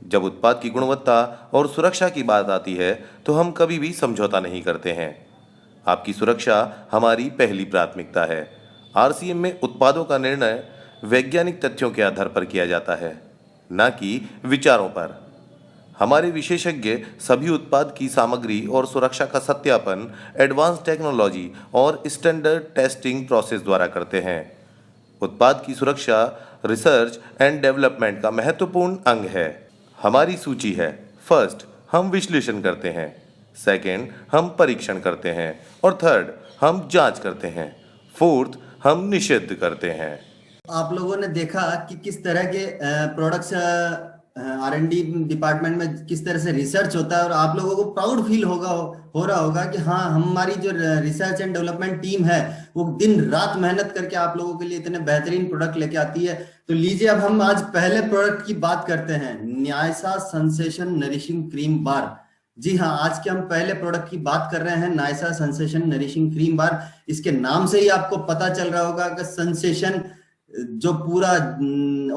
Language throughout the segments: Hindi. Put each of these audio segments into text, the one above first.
जब उत्पाद की गुणवत्ता और सुरक्षा की बात आती है तो हम कभी भी समझौता नहीं करते हैं। आपकी सुरक्षा हमारी पहली प्राथमिकता है। आरसीएम में उत्पादों का निर्णय वैज्ञानिक तथ्यों के आधार पर किया जाता है, न कि विचारों पर। हमारे विशेषज्ञ सभी उत्पाद की सामग्री और सुरक्षा का सत्यापन एडवांस टेक्नोलॉजी और स्टैंडर्ड टेस्टिंग प्रोसेस द्वारा करते हैं। उत्पाद की सुरक्षा रिसर्च एंड डेवलपमेंट का महत्वपूर्ण अंग है। हमारी सूची है: फर्स्ट, हम विश्लेषण करते हैं। सेकंड, हम परीक्षण करते हैं। और थर्ड, हम जांच करते हैं। फोर्थ, हम निषिद्ध करते हैं। आप लोगों ने देखा कि किस तरह के प्रोडक्ट्स R&D डिपार्टमेंट में किस तरह से रिसर्च होता है, और आप लोगों को प्राउड फील हो रहा होगा कि हाँ, हमारी जो रिसर्च एंड डेवलपमेंट टीम है वो दिन रात मेहनत करके आप लोगों के लिए इतने बेहतरीन प्रोडक्ट लेके आती है। तो लीजिए, अब हम आज पहले प्रोडक्ट की बात करते हैं, न्यासा सेंसेशन नरिशिंग क्रीम बार। जी हाँ, आज के हम पहले प्रोडक्ट की बात कर रहे हैं, नाइसा सेंसेशन नरिशिंग क्रीम बार। इसके नाम से ही आपको पता चल रहा होगा कि सेंसेशन जो पूरा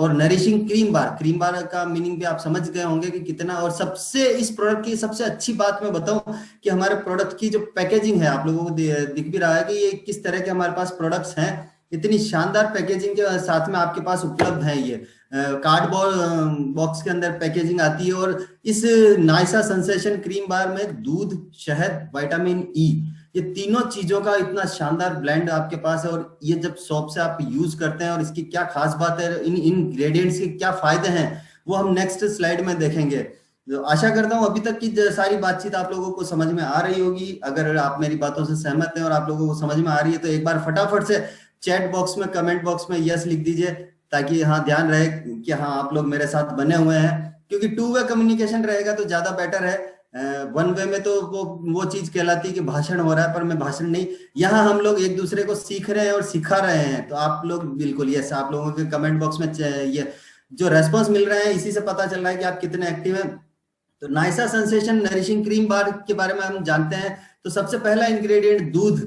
और नरिशिंग क्रीम बार का मीनिंग भी आप समझ गए होंगे कि कितना। और सबसे इस प्रोडक्ट की सबसे अच्छी बात मैं बताऊं कि हमारे प्रोडक्ट की जो पैकेजिंग है, आप लोगों को दिख भी रहा है कि ये किस तरह के हमारे पास प्रोडक्ट्स हैं। इतनी शानदार पैकेजिंग के साथ में आपके पास उपलब्ध है। ये कार्डबोर्ड बॉक्स के अंदर पैकेजिंग आती है। और इस नाइसा सेंसेशन क्रीम बार में दूध, शहद, विटामिन ई, ये तीनों चीजों का इतना शानदार ब्लेंड आपके पास है। और ये जब शॉप से आप यूज करते हैं और इसकी क्या खास बात है, इन इंग्रेडिएंट्स के क्या फायदे हैं, वो हम नेक्स्ट स्लाइड में देखेंगे। तो आशा करता हूं अभी तक की सारी बातचीत आप लोगों को समझ में आ रही होगी। अगर आप मेरी बातों से सहमत हैं और आप लोगों को समझ में आ रही है तो एक बार फटाफट से चैट बॉक्स में, कमेंट बॉक्स में यस लिख दीजिए, ताकि हाँ ध्यान रहे कि हाँ आप लोग मेरे साथ बने हुए हैं। क्योंकि टू वे कम्युनिकेशन रहेगा तो ज्यादा बेटर है। वन वे में तो वो चीज कहलाती है कि भाषण हो रहा है, पर मैं भाषण नहीं, यहाँ हम लोग एक दूसरे को सीख रहे हैं और सिखा रहे हैं। तो आप लोग बिल्कुल यस, आप लोगों के कमेंट बॉक्स में ये जो रेस्पॉन्स मिल रहे हैं, इसी से पता चल रहा है कि आप कितने एक्टिव हैं। तो नाइसा सेंसेशन नरिशिंग क्रीम बार के बारे में हम जानते हैं। तो सबसे पहला इंग्रेडिएंट दूध।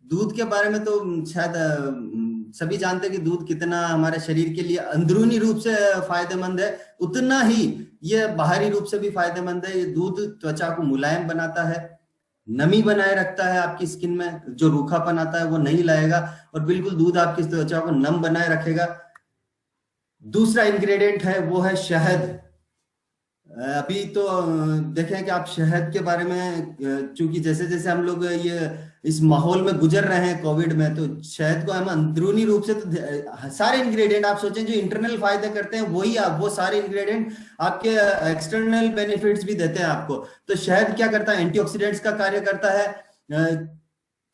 दूध के बारे में तो शायद सभी जानते हैं कि दूध कितना हमारे शरीर के लिए अंदरूनी रूप से फायदेमंद है, उतना ही ये बाहरी रूप से भी फायदेमंद है। ये दूध त्वचा को मुलायम बनाता है, नमी बनाए रखता है, आपकी स्किन में जो रूखापन आता है वो नहीं लाएगा, और बिल्कुल दूध आपकी त्वचा को नम बनाए रखेगा। दूसरा इंग्रेडिएंट है वो है शहद। अभी तो देखें कि आप शहद के बारे में, चूंकि जैसे जैसे हम लोग ये इस माहौल में गुजर रहे हैं कोविड में, तो शहद को हम अंदरूनी रूप से तो सारे इंग्रेडिएंट आप सोचें जो इंटरनल फायदे करते हैं वही आप वो सारे इंग्रेडिएंट आपके एक्सटर्नल बेनिफिट्स भी देते हैं आपको। तो शहद क्या करता है? एंटीऑक्सीडेंट्स का कार्य करता है,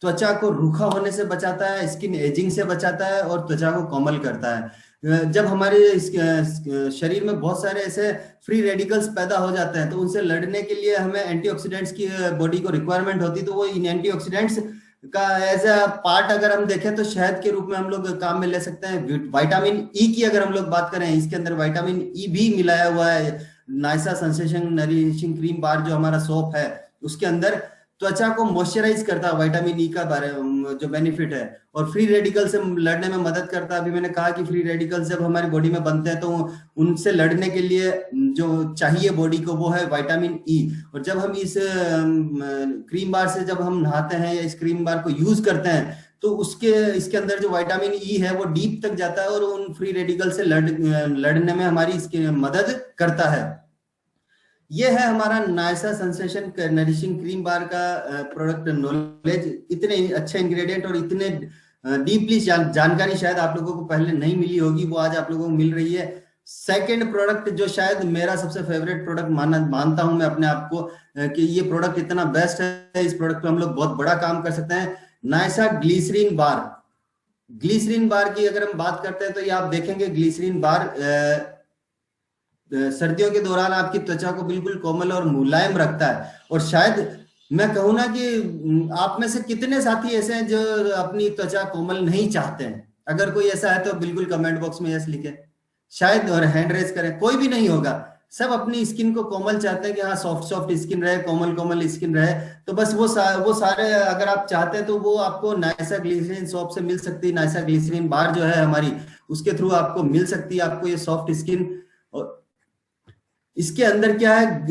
त्वचा को रूखा होने से बचाता है, स्किन एजिंग से बचाता है, और त्वचा को कोमल करता है। जब हमारे शरीर में बहुत सारे ऐसे फ्री रेडिकल्स पैदा हो जाते हैं तो उनसे लड़ने के लिए हमें एंटीऑक्सीडेंट्स की बॉडी को रिक्वायरमेंट होती है। तो वो इन एंटीऑक्सीडेंट्स का एज अ पार्ट अगर हम देखें तो शहद के रूप में हम लोग काम में ले सकते हैं। विटामिन ई की अगर हम लोग बात करें, इसके अंदर विटामिन ई भी मिलाया हुआ है। नाइसा सेंसेशन नरिशिंग क्रीम बार जो हमारा सोप है उसके अंदर त्वचा को मॉइस्चराइज करता है, विटामिन ई का बारे जो बेनिफिट है, और फ्री रेडिकल से लड़ने में मदद करता है। अभी मैंने कहा कि फ्री रेडिकल जब हमारी बॉडी में बनते हैं तो उनसे लड़ने के लिए जो चाहिए बॉडी को वो है विटामिन ई। और जब हम इस क्रीम बार से जब हम नहाते हैं या इस क्रीम बार को यूज करते हैं तो इसके अंदर जो विटामिन ई है वो डीप तक जाता है और उन फ्री रेडिकल से लड़ने में हमारी इसकी मदद करता है। ये है हमारा नाइसा सेंसेशन नरिशिंग क्रीम बार का प्रोडक्ट नॉलेज। इतने अच्छे इंग्रेडिएंट और इतने डीपली जानकारी शायद आप लोगों को पहले नहीं मिली होगी, वो आज आप लोगों को मिल रही है। सेकंड प्रोडक्ट जो शायद मेरा सबसे फेवरेट प्रोडक्ट मानता हूं मैं अपने आप को, कि ये प्रोडक्ट इतना बेस्ट है, इस प्रोडक्ट पे हम लोग बहुत बड़ा काम कर सकते हैं। नाइसा ग्लिसरीन बार। ग्लिसरीन बार की अगर हम बात करते हैं तो ये आप देखेंगे ग्लिसरीन बार सर्दियों के दौरान आपकी त्वचा को बिल्कुल कोमल और मुलायम रखता है। और शायद मैं कहूँ ना कि आप में से कितने साथी ऐसे हैं जो अपनी त्वचा कोमल नहीं चाहते हैं? अगर कोई ऐसा है तो बिल्कुल कमेंट बॉक्स में यस लिखे शायद, और हैंड रेज करें। कोई भी नहीं होगा, सब अपनी स्किन को कोमल चाहते हैं कि हाँ सॉफ्ट सॉफ्ट स्किन रहे, कोमल कोमल स्किन रहे। तो बस वो सारे अगर आप चाहते हैं तो वो आपको नाइसा ग्लिसरीन सोप से मिल सकती है। नाइसा ग्लिसरीन बार जो है हमारी, उसके थ्रू आपको मिल सकती है, आपको ये सॉफ्ट स्किन। इसके अंदर क्या है,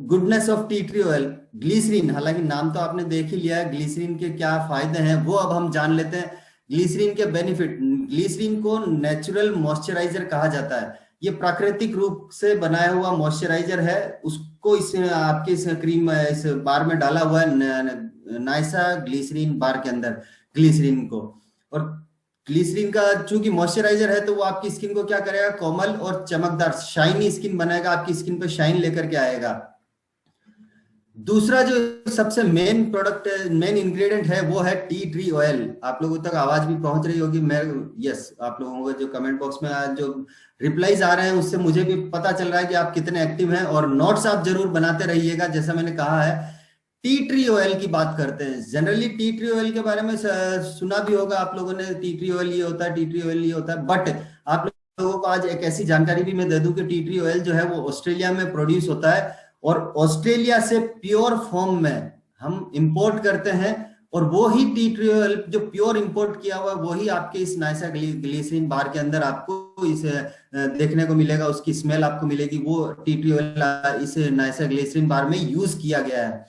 goodness of tea tree oil, glycerine, हालांकि नाम तो आपने देख ही लिया है, ग्लिसरीन के क्या फायदे हैं वो अब हम जान लेते हैं। ग्लिसरीन के बेनिफिट, ग्लिसरीन को नेचुरल मॉइस्चराइजर कहा जाता है। ये प्राकृतिक रूप से बनाया हुआ मॉइस्चराइजर है, उसको इस आपके इस क्रीम इस बार में डाला हुआ है, नाइसा ग्लिसरीन बार के अंदर ग्लिसरीन को। और ग्लिसरीन का चूंकि मॉइस्चराइजर है तो वो आपकी स्किन को क्या करेगा, कोमल और चमकदार शाइनी स्किन बनाएगा, आपकी स्किन पे शाइन लेकर के आएगा। दूसरा जो सबसे मेन प्रोडक्ट, मेन इंग्रेडिएंट है वो है टी ट्री ऑयल। आप लोगों तक आवाज भी पहुंच रही होगी, मैं यस, आप लोगों को जो कमेंट बॉक्स में आज जो रिप्लाईज आ रहे हैं उससे मुझे भी पता चल रहा है कि आप कितने एक्टिव हैं, और नोट्स आप जरूर बनाते रहिएगा। जैसा मैंने कहा है, टी ट्री ऑयल की बात करते हैं। जनरली टी ट्री ऑयल के बारे में सुना भी होगा आप लोगों ने, टी ट्री ऑयल ये होता है, टी ट्री ऑयल ये होता है, बट आप लोगों को आज एक ऐसी जानकारी भी मैं दे दूं कि टी ट्री ऑयल जो है वो ऑस्ट्रेलिया में प्रोड्यूस होता है, और ऑस्ट्रेलिया से प्योर फॉर्म में हम इंपोर्ट करते हैं। और वो ही टी ट्री ऑयल जो प्योर इंपोर्ट किया हुआ है वही आपके इस नाइसा ग्लिसरीन बार के अंदर आपको इस देखने को मिलेगा, उसकी स्मेल आपको मिलेगी। वो टी ट्री ऑयल इस नाइसा ग्लिसरीन बार में यूज किया गया है।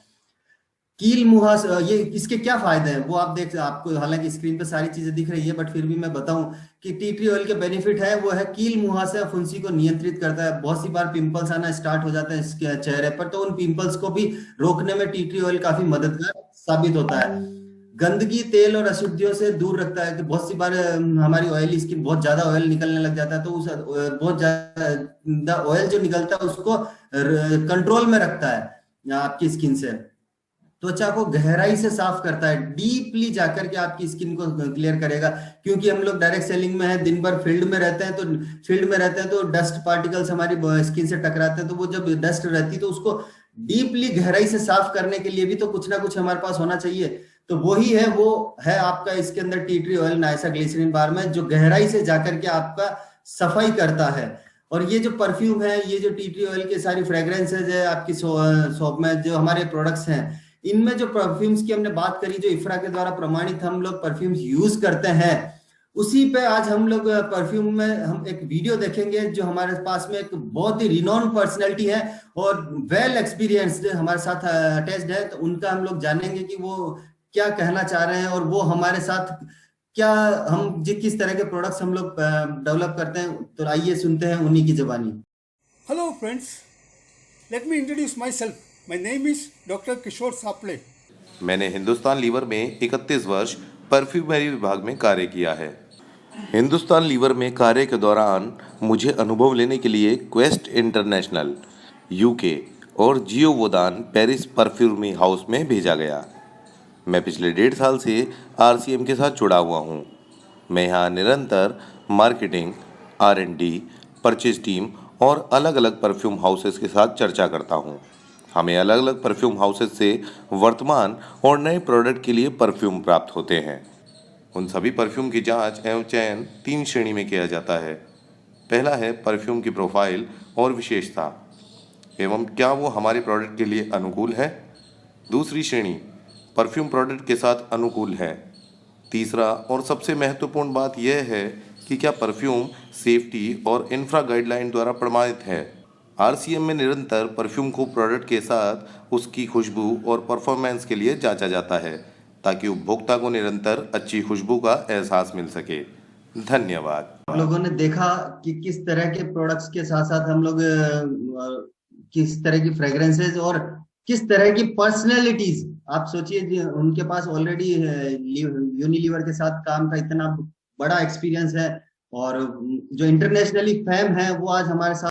कील मुहा ये इसके क्या फायदे हैं वो आप देख, आपको हालांकि स्क्रीन पे सारी चीजें दिख रही है बट फिर भी मैं बताऊं कि टी ट्री ऑयल के बेनिफिट है वो है, कील मुहासे फुंसी को नियंत्रित करता है। बहुत सी बार पिंपल्स आना स्टार्ट हो जाते हैं इसके चेहरे पर, तो उन पिंपल्स को भी रोकने में टी ट्री ऑयल काफी मददगार साबित होता है। गंदगी, तेल और अशुद्धियों से दूर रखता है, कि बहुत सी बार हमारी ऑयली स्किन, बहुत ज्यादा ऑयल निकलने लग जाता है, तो उस बहुत ज्यादा ऑयल जो निकलता है उसको कंट्रोल में रखता है आपकी स्किन से। त्वचा को गहराई से साफ करता है, डीपली जाकर के आपकी स्किन को क्लियर करेगा। क्योंकि हम लोग डायरेक्ट सेलिंग में है, दिन भर फील्ड में रहते हैं तो डस्ट पार्टिकल्स हमारी स्किन से टकराते हैं, तो वो जब डस्ट रहती है तो उसको डीपली गहराई से साफ करने के लिए भी तो कुछ ना कुछ हमारे पास होना चाहिए। तो वही है, वो है आपका इसके अंदर टी ट्री ऑयल नाइसा ग्लिसरीन बार में, जो गहराई से जाकर के आपका सफाई करता है। और ये जो परफ्यूम है, ये जो टी ट्री ऑयल के सारी फ्रेग्रेंसेज है आपकी शॉप में, जो हमारे प्रोडक्ट्स हैं, इनमें जो परफ्यूम्स की हमने बात करी, जो इफ्रा के द्वारा प्रमाणित हम लोग परफ्यूम्स यूज करते हैं, उसी पे आज हम लोग परफ्यूम में हम एक वीडियो देखेंगे, जो हमारे पास में एक बहुत ही रिनोन पर्सनैलिटी है और वेल एक्सपीरियंस्ड हमारे साथ अटैच्ड है, तो उनका हम लोग जानेंगे कि वो क्या कहना चाह रहे हैं और वो हमारे साथ क्या, हम जिस किस तरह के प्रोडक्ट्स हम लोग डेवलप करते हैं। तो आइए सुनते हैं उन्हीं की जुबानी। Hello friends, let me introduce myself. My name is Dr. Kishore Saple. मैंने हिंदुस्तान लीवर में 31 वर्ष परफ्यूमरी विभाग में कार्य किया है। हिंदुस्तान लीवर में कार्य के दौरान मुझे अनुभव लेने के लिए क्वेस्ट इंटरनेशनल, यूके और जियोवोदान पेरिस परफ्यूमरी हाउस में भेजा गया। मैं पिछले 1.5 साल से आरसीएम के साथ जुड़ा हुआ हूँ। मैं यहाँ निरंतर मार्केटिंग, R&D, परचेज टीम और अलग अलग परफ्यूम हाउसेस के साथ चर्चा करता हूँ। हमें अलग अलग परफ्यूम हाउसेस से वर्तमान और नए प्रोडक्ट के लिए परफ्यूम प्राप्त होते हैं। उन सभी परफ्यूम की जांच एवं चयन 3 श्रेणी में किया जाता है। पहला है परफ्यूम की प्रोफाइल और विशेषता एवं क्या वो हमारे प्रोडक्ट के लिए अनुकूल है। दूसरी श्रेणी परफ्यूम प्रोडक्ट के साथ अनुकूल है। तीसरा और सबसे महत्वपूर्ण बात यह है कि क्या परफ्यूम सेफ्टी और इंफ्रा गाइडलाइन द्वारा प्रमाणित है। आरसीएम में निरंतर परफ्यूम को प्रोडक्ट के साथ उसकी खुशबू और परफॉर्मेंस के लिए जांचा जाता है, ताकि उपभोक्ता को निरंतर अच्छी खुशबू का एहसास मिल सके। धन्यवाद। आप लोगों ने देखा कि किस तरह के प्रोडक्ट्स के साथ साथ हम लोग किस तरह की फ्रेग्रेंसेज और किस तरह की पर्सनैलिटीज, आप सोचिए उनके पास ऑलरेडी यूनिलीवर के साथ काम का इतना बड़ा एक्सपीरियंस है, और जो इंटरनेशनली फेम है वो आज हमारे साथ